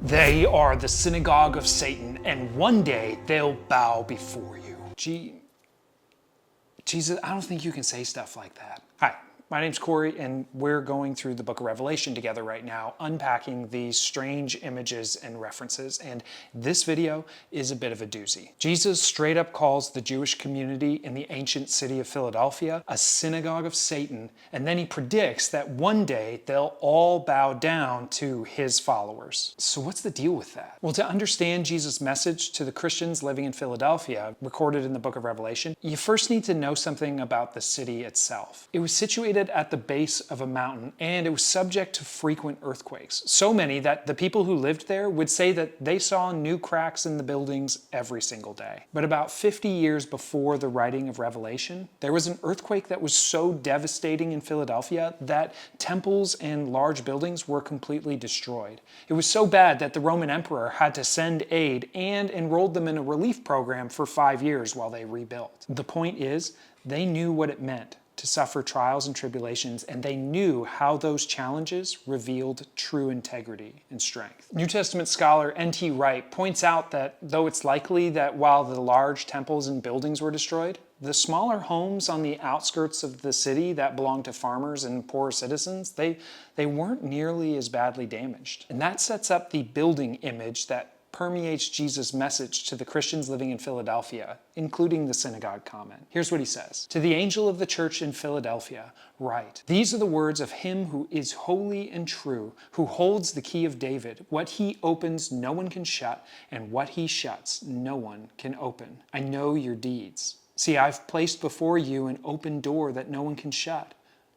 They are the Synagogue of Satan, and one day they'll bow before you. Jesus, I don't think you can say stuff like that. Hi, my name's Corey, and we're going through the book of Revelation together right now, unpacking these strange images and references, and this video is a bit of a doozy. Jesus straight up calls the Jewish community in the ancient city of Philadelphia a synagogue of Satan, and then he predicts that one day they'll all bow down to his followers. So what's the deal with that? Well, to understand Jesus' message to the Christians living in Philadelphia, recorded in the book of Revelation, you first need to know something about the city itself. It was situated at the base of a mountain, and it was subject to frequent earthquakes. So many that the people who lived there would say that they saw new cracks in the buildings every single day. But about 50 years before the writing of Revelation, there was an earthquake that was so devastating in Philadelphia that temples and large buildings were completely destroyed. It was so bad that the Roman emperor had to send aid and enrolled them in a relief program for 5 years while they rebuilt. The point is, they knew what it meant to suffer trials and tribulations, and they knew how those challenges revealed true integrity and strength. New Testament scholar N.T. Wright points out that though it's likely that while the large temples and buildings were destroyed, the smaller homes on the outskirts of the city that belonged to farmers and poor citizens, they weren't nearly as badly damaged. And that sets up the building image that permeates Jesus' message to the Christians living in Philadelphia, including the synagogue comment. Here's what he says. To the angel of the church in Philadelphia, write, these are the words of him who is holy and true, who holds the key of David. What he opens, no one can shut, and what he shuts, no one can open. I know your deeds. See, I've placed before you an open door that no one can shut.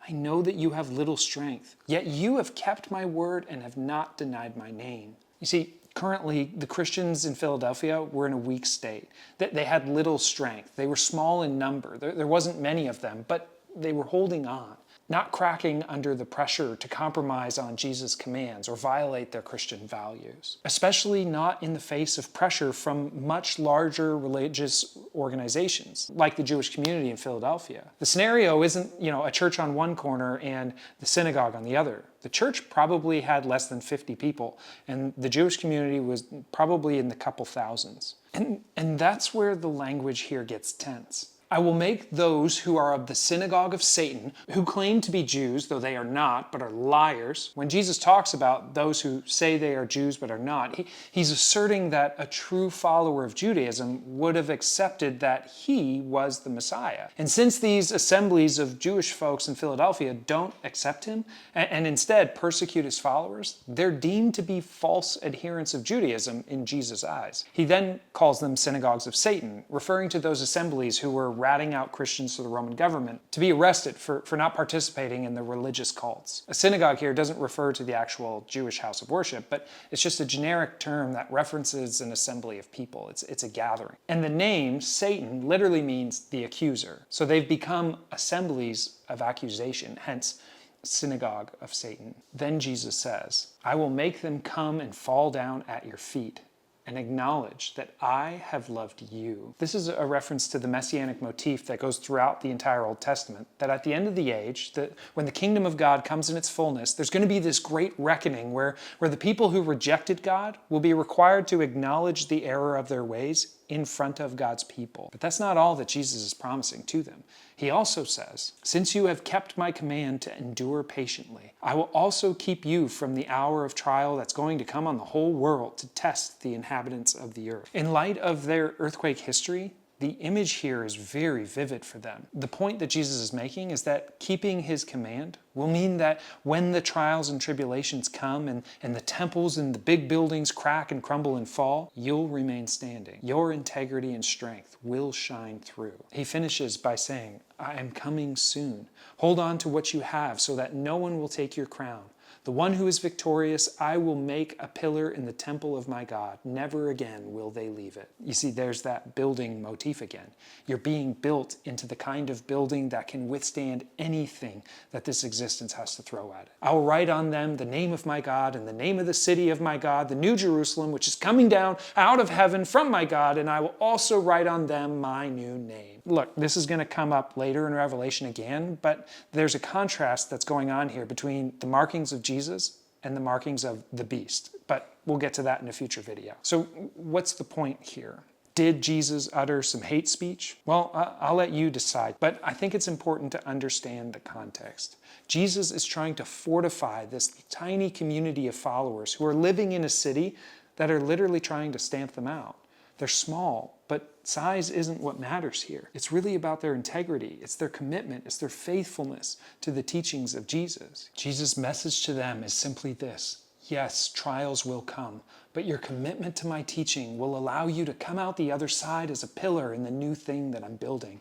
I know that you have little strength, yet you have kept my word and have not denied my name. You see, currently, the Christians in Philadelphia were in a weak state. They had little strength. They were small in number. There wasn't many of them, but they were holding on, not cracking under the pressure to compromise on Jesus' commands or violate their Christian values, especially not in the face of pressure from much larger religious organizations, like the Jewish community in Philadelphia. The scenario isn't, a church on one corner and the synagogue on the other. The church probably had less than 50 people, and the Jewish community was probably in the couple thousands. And that's where the language here gets tense. I will make those who are of the synagogue of Satan, who claim to be Jews, though they are not, but are liars. When Jesus talks about those who say they are Jews but are not, he's asserting that a true follower of Judaism would have accepted that he was the Messiah. And since these assemblies of Jewish folks in Philadelphia don't accept him and instead persecute his followers, they're deemed to be false adherents of Judaism in Jesus' eyes. He then calls them synagogues of Satan, referring to those assemblies who were ratting out Christians to the Roman government to be arrested for not participating in the religious cults. A synagogue here doesn't refer to the actual Jewish house of worship, but it's just a generic term that references an assembly of people. It's a gathering. And the name, Satan, literally means the accuser. So they've become assemblies of accusation, hence synagogue of Satan. Then Jesus says, I will make them come and fall down at your feet and acknowledge that I have loved you. This is a reference to the messianic motif that goes throughout the entire Old Testament, that at the end of the age, when the kingdom of God comes in its fullness, there's going to be this great reckoning where the people who rejected God will be required to acknowledge the error of their ways in front of God's people. But that's not all that Jesus is promising to them. He also says, since you have kept my command to endure patiently, I will also keep you from the hour of trial that's going to come on the whole world to test the inhabitants of the earth. In light of their earthquake history, the image here is very vivid for them. The point that Jesus is making is that keeping his command will mean that when the trials and tribulations come and the temples and the big buildings crack and crumble and fall, you'll remain standing. Your integrity and strength will shine through. He finishes by saying, I am coming soon. Hold on to what you have so that no one will take your crown. The one who is victorious, I will make a pillar in the temple of my God. Never again will they leave it. You see, there's that building motif again. You're being built into the kind of building that can withstand anything that this existence has to throw at it. I will write on them the name of my God and the name of the city of my God, the New Jerusalem, which is coming down out of heaven from my God, and I will also write on them my new name. Look, this is going to come up later in Revelation again, but there's a contrast that's going on here between the markings of Jesus and the markings of the beast. but we'll get to that in a future video. So what's the point here? Did Jesus utter some hate speech? Well, I'll let you decide, but I think it's important to understand the context. Jesus is trying to fortify this tiny community of followers who are living in a city that are literally trying to stamp them out. They're small, but size isn't what matters here. It's really about their integrity. It's their commitment. It's their faithfulness to the teachings of Jesus. Jesus' message to them is simply this: yes, trials will come, but your commitment to my teaching will allow you to come out the other side as a pillar in the new thing that I'm building,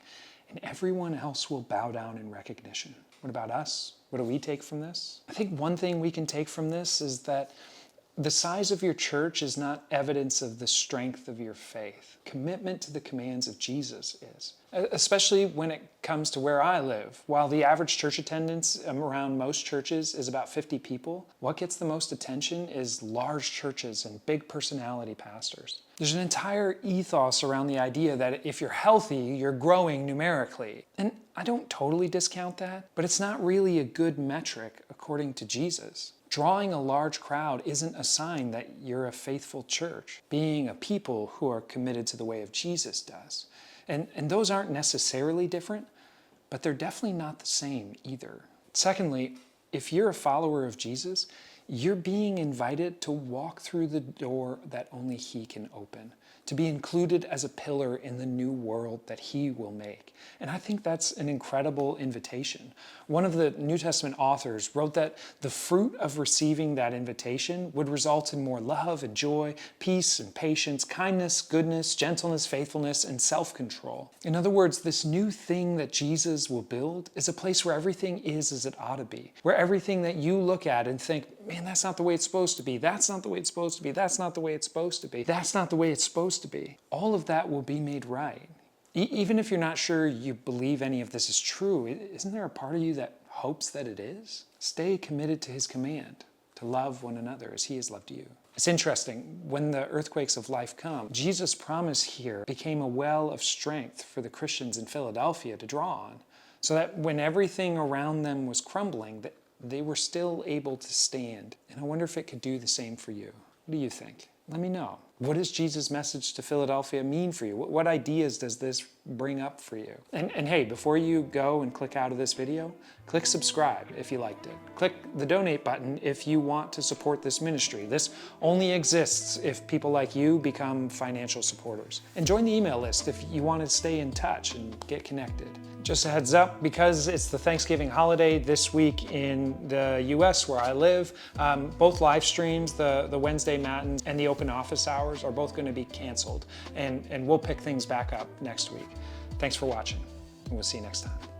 and everyone else will bow down in recognition. What about us? What do we take from this? I think one thing we can take from this is that the size of your church is not evidence of the strength of your faith. Commitment to the commands of Jesus is. Especially when it comes to where I live. While the average church attendance around most churches is about 50 people, what gets the most attention is large churches and big personality pastors. There's an entire ethos around the idea that if you're healthy, you're growing numerically. And I don't totally discount that, but it's not really a good metric according to Jesus. Drawing a large crowd isn't a sign that you're a faithful church. Being a people who are committed to the way of Jesus does. And those aren't necessarily different, but they're definitely not the same either. Secondly, if you're a follower of Jesus, you're being invited to walk through the door that only He can open, to be included as a pillar in the new world that He will make. And I think that's an incredible invitation. One of the New Testament authors wrote that the fruit of receiving that invitation would result in more love and joy, peace and patience, kindness, goodness, gentleness, faithfulness, and self-control. In other words, this new thing that Jesus will build is a place where everything is as it ought to be, where everything that you look at and think, man, that's not the way it's supposed to be, that's not the way it's supposed to be, that's not the way it's supposed to be, that's not the way it's supposed to be. All of that will be made right. Even if you're not sure you believe any of this is true, isn't there a part of you that hopes that it is? Stay committed to His command, to love one another as He has loved you. It's interesting, when the earthquakes of life come, Jesus' promise here became a well of strength for the Christians in Philadelphia to draw on, so that when everything around them was crumbling, that they were still able to stand. And I wonder if it could do the same for you. What do you think? Let me know. What does Jesus' message to Philadelphia mean for you? What ideas does this bring up for you? And hey, before you go and click out of this video, click subscribe if you liked it. Click the donate button if you want to support this ministry. This only exists if people like you become financial supporters. And join the email list if you want to stay in touch and get connected. Just a heads up, because it's the Thanksgiving holiday this week in the US where I live, both live streams, the Wednesday Matins and the open office hours, are both going to be canceled. And we'll pick things back up next week. Thanks for watching, and we'll see you next time.